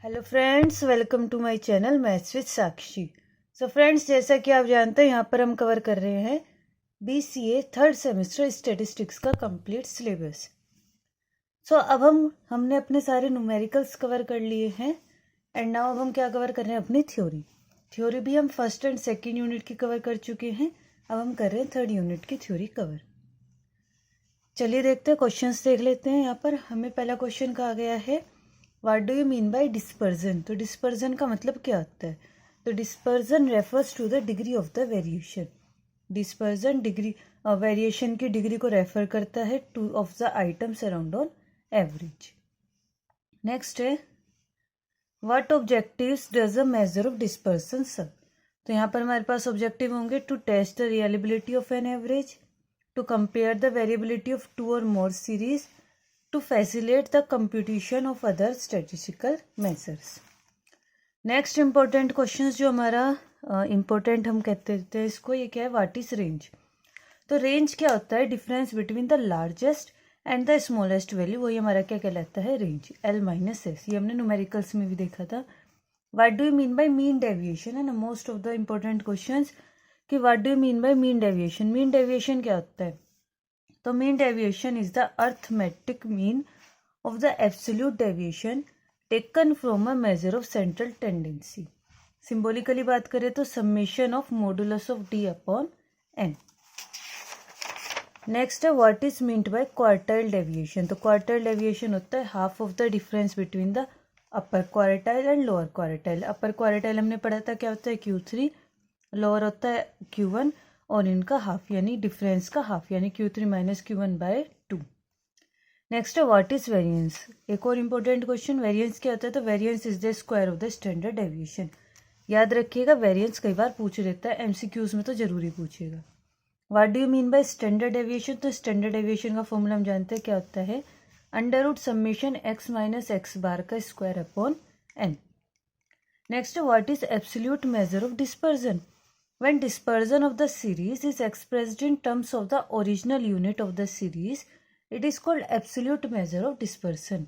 Hello friends, welcome to my channel maths with Sakshi. So friends, जैसा कि आप जानते हैं यहाँ पर हम कवर कर रहे हैं BCA थर्ड सेमेस्टर स्टैटिस्टिक्स का कंप्लीट सिलेबस। सो अब हमने अपने सारे न्यूमेरिकल्स कवर कर लिए हैं एंड नाउ अब हम क्या कवर कर रहे हैं, अपनी थ्योरी भी हम फर्स्ट एंड सेकेंड यूनिट की कवर कर चुके हैं। अब हम कर रहे हैं थर्ड यूनिट की थ्योरी कवर। चलिए देखते हैं, क्वेश्चंस देख लेते हैं। यहाँ पर हमें पहला क्वेश्चन कहा गया है, what do you mean by dispersion. तो डिस्पर्जन का मतलब क्या होता है? तो dispersion refers to the degree of the variation. Dispersion degree variation की डिग्री को रेफर करता है to of the items around on average. Next है, what objectives does a measure of dispersion serve. तो यहाँ पर हमारे पास ऑब्जेक्टिव होंगे, to test the reliability of an average, to compare the variability of two or more series, to facilitate the computation of other statistical measures. Next important question जो हमारा important हम कहते हैं इसको, ये क्या है, व्हाट इज रेंज। तो रेंज क्या होता है? Difference between the largest and the smallest value, वही हमारा क्या कहलाता है, रेंज। L-S, ये हमने न्यूमेरिकल्स में भी देखा था। What do you mean by mean deviation है ना, most of the important question कि what do you mean by mean deviation. Mean deviation क्या होता है? तो mean deviation is the arithmetic mean of the absolute deviation taken from a measure of central tendency. Symbolically बात करें तो summation of modulus of D upon N। Next है, what is meant by quartile deviation. तो quartile deviation होता है half of the difference between the upper quartile and lower quartile. Upper quartile हमने पढ़ा था क्या होता है, Q3, लोअर होता है Q1 और इनका हाफ यानी डिफरेंस का हाफ यानी Q3 minus Q1 by 2। Next है, व्हाट इज वेरिएंस। एक और इंपॉर्टेंट क्वेश्चन, वेरिएंस क्या होता है। तो variance is the square of the standard deviation. याद रखिएगा, वेरिएंस कई बार पूछ लेता है, MCQs में तो जरूरी पूछेगा। What do you mean by standard deviation. तो स्टैंडर्ड डेविएशन का फॉर्मूला हम जानते हैं क्या होता है, under root summation x minus x bar का स्क्वायर अपॉन n। नेक्स्ट है, what is absolute measure of dispersion. When dispersion of the series is expressed in terms of the original unit of the series, it is called absolute measure of dispersion.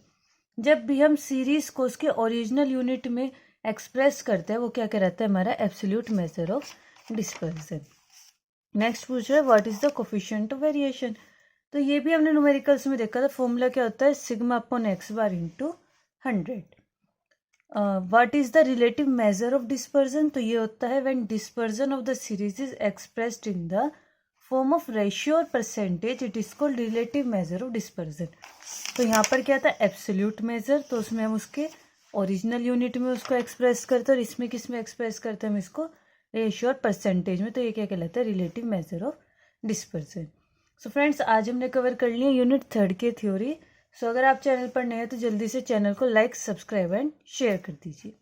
जब भी हम series को उसके original unit में express करते हैं वो क्या कहलाता है, हमारा absolute measure of dispersion. Next पूछ रहा है, what is the coefficient of variation. तो ये भी हमने न्यूमेरिकल्स में देखा था, फॉर्मूला क्या होता है, sigma upon x bar into 100। What is the relative measure of dispersion. तो ये होता है when dispersion of the series is expressed in the form of ratio और percentage, it is called relative measure of dispersion. तो यहाँ पर क्या था, एब्सोल्यूट मेजर, तो उसमें हम उसके ओरिजिनल यूनिट में उसको एक्सप्रेस करते हैं, और इसमें किस में एक्सप्रेस करते हैं हम इसको, रेशियो और परसेंटेज में। तो ये क्या कहलाता है, relative measure of dispersion. So friends, आज हमने कवर कर लिया यूनिट थर्ड की थ्योरी। सो अगर आप चैनल पर नए हैं तो जल्दी से चैनल को लाइक, सब्सक्राइब एंड शेयर कर दीजिए।